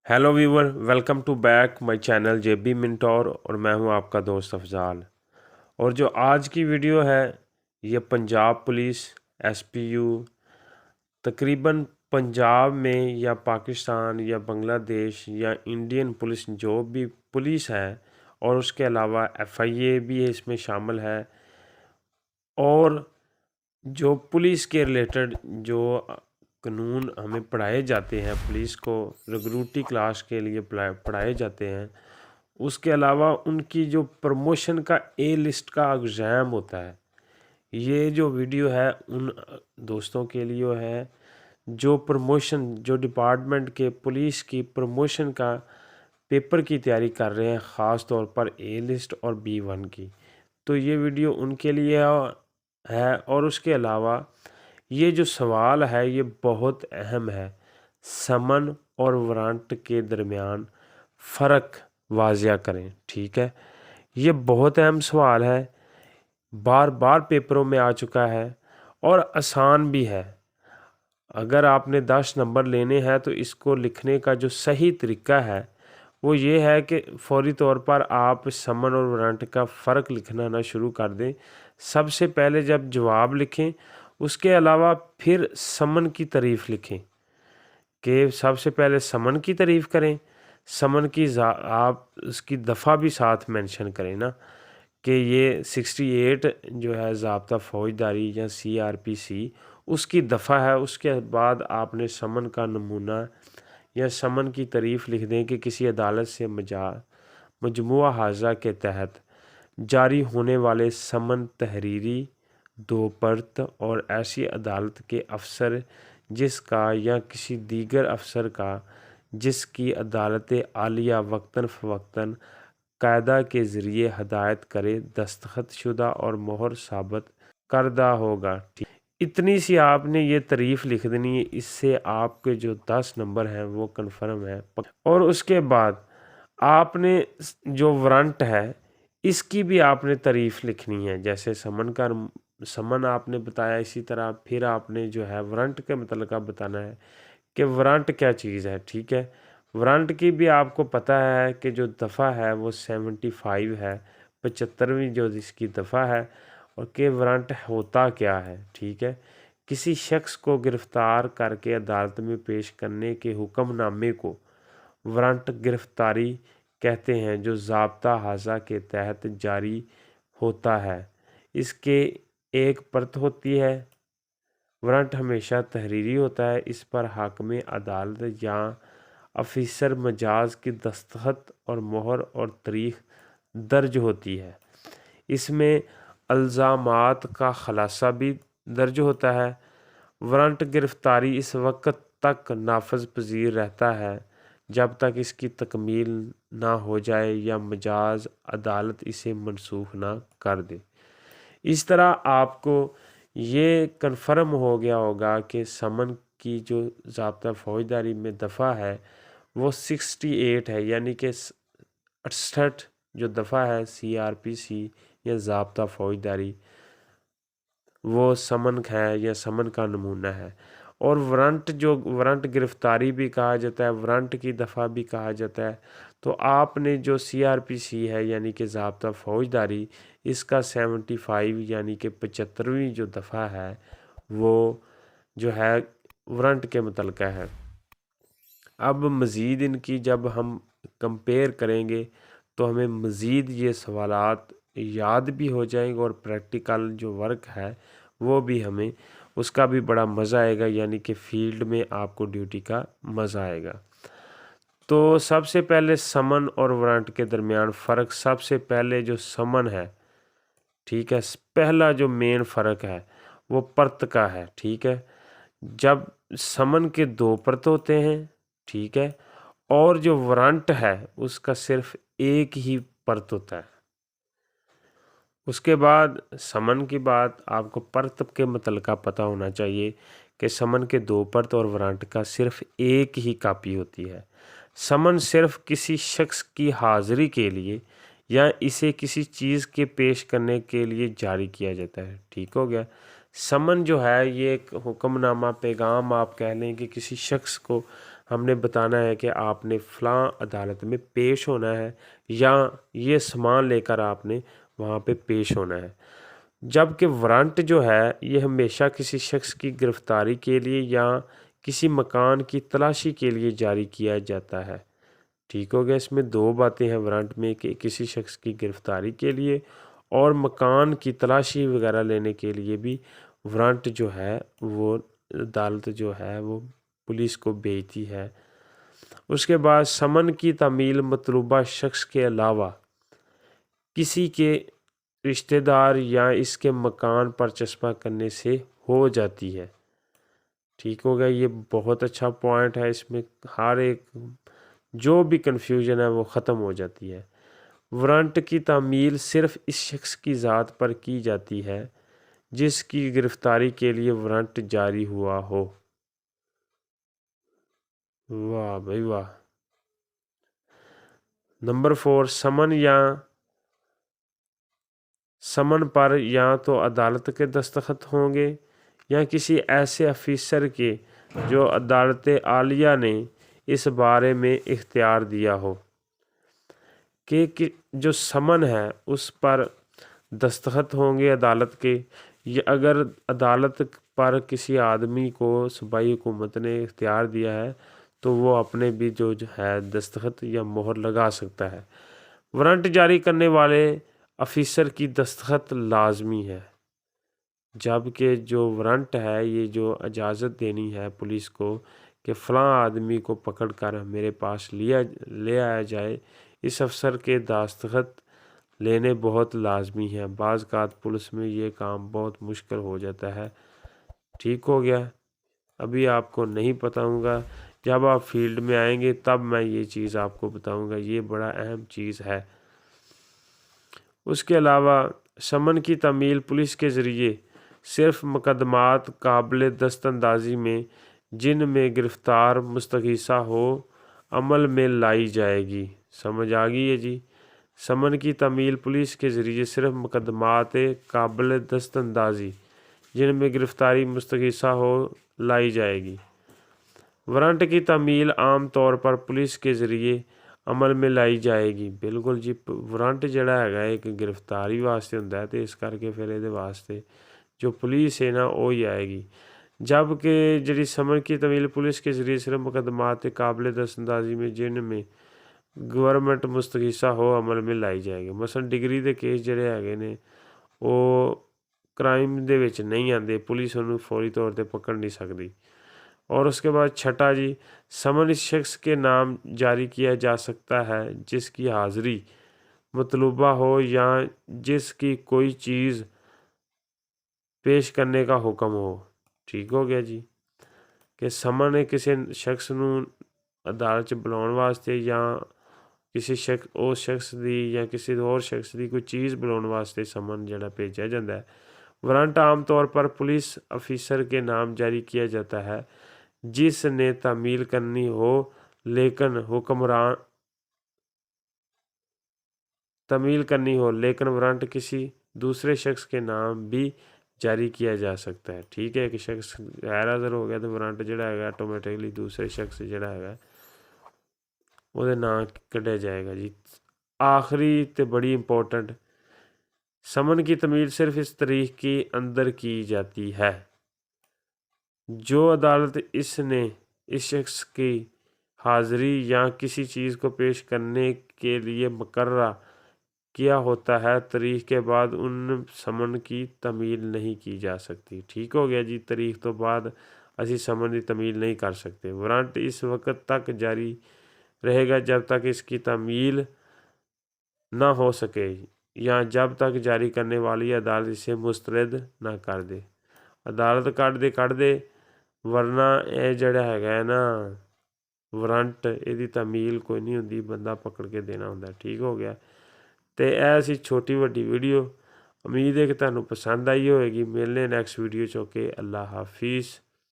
Hello viewer, welcome to back my channel JB mentor और मैं हूं आपका दोस्त अफजाल। और जो आज की वीडियो है ये पंजाब पुलिस एसपीयू तकरीबन पंजाब में या पाकिस्तान या बांग्लादेश या इंडियन पुलिस जो भी पुलिस है और उसके अलावा एफआईए भी इसमें शामिल है। और जो पुलिस के रिलेटेड जो कानून हमें पढ़ाए जाते हैं, पुलिस को रिक्रूटी क्लास के लिए पढ़ाए जाते हैं, उसके अलावा उनकी जो प्रमोशन का ए लिस्ट का एग्ज़ाम होता है, ये जो वीडियो है उन दोस्तों के लिए है जो प्रमोशन जो डिपार्टमेंट के पुलिस की प्रमोशन का पेपर की तैयारी कर रहे हैं, ख़ास तौर पर ए लिस्ट और B1 की। तो ये वीडियो उनके लिए है। और उसके अलावा ये जो सवाल है ये बहुत अहम है। समन और वारंट के दरमियान फ़र्क वाज़िया करें, ठीक है। ये बहुत अहम सवाल है, बार बार पेपरों में आ चुका है और आसान भी है। अगर आपने 10 नंबर लेने हैं तो इसको लिखने का जो सही तरीका है वो ये है कि फौरी तौर पर आप समन और वारंट का फ़र्क लिखना ना शुरू कर दें। सबसे पहले जब जवाब लिखें उसके अलावा फिर समन की तारीफ़ लिखें कि सबसे पहले समन की तारीफ़ करें, समन की आप उसकी दफ़ा भी साथ मेंशन करें ना, कि ये 68 जो है ज़ाब्ता फ़ौजदारी या CRPC उसकी दफ़ा है। उसके बाद आपने समन का नमूना या समन की तारीफ़ लिख दें कि किसी अदालत से मजमुआ हाज़ा के तहत जारी होने वाले समन तहरीरी दो परत और ऐसी अदालत के अफसर जिसका या किसी दीगर अफसर का जिसकी अदालत आलिया वक्तन फ़वक्तन कायदा के ज़रिए हदायत करे दस्तखत शुदा और मोहर साबित करदा होगा। ठीक, इतनी सी आपने ये तारीफ़ लिख देनी है, इससे आपके जो 10 नंबर हैं वो कन्फर्म है। और उसके बाद आपने जो वारंट है इसकी भी आपने तारीफ़ लिखनी है। जैसे समन आपने बताया, इसी तरह फिर आपने जो है वारंट के मतलब बताना है कि वारंट क्या चीज़ है, ठीक है। वारंट की भी आपको पता है कि जो दफ़ा है वो 75 है, 75वीं जो इसकी दफ़ा है। और कि वारंट होता क्या है, ठीक है। किसी शख्स को गिरफ़्तार करके अदालत में पेश करने के हुक्मनामे को वारंट गिरफ़्तारी कहते हैं, जो ज़ाब्ता हाज़ा के तहत जारी होता है। इसके एक परत होती है। वारंट हमेशा तहरीरी होता है, इस पर हाकिम अदालत या अफसर मजाज की दस्तखत और मोहर और तारीख दर्ज होती है। इसमें इल्ज़ामात का खुलासा भी दर्ज होता है। वारंट गिरफ़्तारी इस वक्त तक नाफज पजीर रहता है जब तक इसकी तकमील ना हो जाए या मजाज अदालत इसे मनसूख ना कर दे। इस तरह आपको ये कन्फर्म हो गया होगा कि समन की जो ज़ाब्ता फ़ौजदारी में दफ़ा है वो 68 है, यानी कि 68 जो दफ़ा है CRPC या ज़ाब्ता फ़ौजदारी वो समन है या समन का नमूना है। और वारंट गिरफ़्तारी भी कहा जाता है, वारंट की दफ़ा भी कहा जाता है। तो आपने जो CRPC है यानी कि ज़ाब्ता फ़ौजदारी, इसका 75 यानी कि 75वीं जो दफ़ा है वो जो है वारंट के मुतल्लिक़ है। अब मज़ीद इनकी जब हम कंपेयर करेंगे तो हमें मज़ीद ये सवालात याद भी हो जाएंगे और प्रैक्टिकल जो वर्क है वो भी हमें उसका भी बड़ा मज़ा आएगा, यानी कि फ़ील्ड में आपको ड्यूटी का मज़ा आएगा। तो सबसे पहले समन और वारंट के दरमियान फ़र्क, सबसे पहले जो समन है, ठीक है, पहला जो मेन फ़र्क है वो परत का है, ठीक है। जब समन के 2 परत होते हैं, ठीक है, और जो वारंट है उसका सिर्फ एक ही परत होता है। उसके बाद समन की बात आपको परत के मुतल्लिक़ पता होना चाहिए कि समन के 2 परत और वारंट का सिर्फ एक ही कापी होती है। समन सिर्फ किसी शख्स की हाज़िरी के लिए या इसे किसी चीज़ के पेश करने के लिए जारी किया जाता है, ठीक हो गया। समन जो है ये एक हुक्मनामा पैगाम आप कह लें कि किसी शख्स को हमने बताना है कि आपने फ़लाँ अदालत में पेश होना है या ये सामान लेकर आपने वहाँ पे पेश होना है। जबकि वारंट जो है ये हमेशा किसी शख्स की गिरफ़्तारी के लिए या किसी मकान की तलाशी के लिए जारी किया जाता है। ठीक हो गया। इसमें दो बातें हैं वारंट में कि किसी शख्स की गिरफ़्तारी के लिए और मकान की तलाशी वगैरह लेने के लिए भी वारंट जो है वो अदालत जो है वो पुलिस को भेजती है। उसके बाद समन की तामील मतलूबा शख्स के अलावा किसी के रिश्तेदार या इसके मकान पर चस्पा करने से हो जाती है। ठीक हो गया। ये बहुत अच्छा पॉइंट है, इसमें हर एक जो भी कन्फ्यूजन है वो ख़त्म हो जाती है। वारंट की तामील सिर्फ़ इस शख्स की ज़ात पर की जाती है जिसकी गिरफ़्तारी के लिए वारंट जारी हुआ हो। वाह भाई वाह। नंबर 4, समन पर या तो अदालत के दस्तखत होंगे या किसी ऐसे अफीसर के जो अदालत आलिया ने इस बारे में इख्तियार दिया हो कि जो समन है उस पर दस्तखत होंगे अदालत के, या अगर अदालत पर किसी आदमी को सूबाई हुकूमत ने इख्तियार दिया है तो वो अपने भी जो है दस्तखत या मोहर लगा सकता है। वारंट जारी करने वाले अफीसर की दस्तखत लाजमी है, जबकि जो वारंट है ये जो इजाज़त देनी है पुलिस को कि फ़लाँ आदमी को पकड़ कर मेरे पास ले आया जाए, इस अफसर के दस्तखत लेने बहुत लाजमी है। बाज़ औक़ात पुलिस में ये काम बहुत मुश्किल हो जाता है। ठीक हो गया। अभी आपको नहीं बताऊंगा, जब आप फील्ड में आएंगे तब मैं ये चीज़ आपको बताऊंगा, ये बड़ा अहम चीज़ है। उसके अलावा समन की तामील पुलिस के ज़रिए सिर्फ़ मुकदमात काबिल दस्तंदाजी में जिनमें गिरफ़्तार मुस्तग़ीसा हो अमल में लाई जाएगी। समझ आ गई है जी। समन की तामील पुलिस के ज़रिए सिर्फ़ मुकदमात काबिल दस्तंदाजी जिनमें गिरफ़्तारी मुस्तग़ीसा हो लाई जाएगी। वारंट की तामील आम तौर पर पुलिस के ज़रिए अमल में लाई जाएगी। बिल्कुल जी। वारंट जिहड़ा हैगा एक गिरफ्तारी वास्ते हुंदा है, तो इस करके फिर इहदे वास्ते जो पुलिस है ना वो ही आएगी। जबकि जिहड़ी समन की तामील पुलिस के ज़रिए सिर्फ मुकदमात काबिल दस्तंदाजी में जिनमें गवर्नमेंट मुस्तग़ीसा हो अमल में लाई जाएगी। मसलन डिग्री के केस जिहड़े हैगे ने वो क्राइम दे विच नहीं आते, पुलिस उन्हें फौरी तौर पर पकड़ नहीं सकती। और उसके बाद छठा जी, समन इस शख्स के नाम जारी किया जा सकता है जिसकी हाज़िरी मतलूबा हो या जिसकी कोई चीज़ पेश करने का हुक्म हो। ठीक हो गया जी। कि समन किसी शख्स नूं अदालत बुलाने वास्ते या किसी शख्स दी या किसी होर शख्स दी कोई चीज़ बुलाने वास्ते समन जिहड़ा भेजा जाता है। वारंट आम तौर पर पुलिस अफीसर के नाम जारी किया जाता है जिसने तामील करनी हो, लेकिन वारंट किसी दूसरे शख्स के नाम भी जारी किया जा सकता है। ठीक है। एक शख्स गैर हाज़र हो गया तो वारंट जिहड़ा है ऑटोमैटिकली दूसरे शख्स जिहड़ा है ਉਹਦੇ नाम कढ़िया जाएगा जी। आखिरी तो बड़ी इंपॉर्टेंट, समन की तमील सिर्फ इस तारीख के अंदर की जाती है जो अदालत इस शख्स की हाज़िरी या किसी चीज़ को पेश करने के लिए मुकर्रर किया होता है। तारीख के बाद उन समन की तमील नहीं की जा सकती। ठीक हो गया जी। तारीख तो बाद असी समन की तमील नहीं कर सकते। वारंट इस वक्त तक जारी रहेगा जब तक इसकी तमील ना हो सके या जब तक जारी करने वाली अदालत इसे मुस्तरद ना कर दे। अदालत कढ़ दे वरना ये जिहड़ा हैगा ना वारंट इहदी तमील कोई नहीं हुंदी, बंदा पकड़ के देना हुंदा। ठीक हो गया। तो यह सी छोटी वड्डी वीडियो, उम्मीद है कि तुहानूं पसंद आई होएगी। मिलने नैक्सट वीडियो च। ओके, अल्लाह हाफिज़।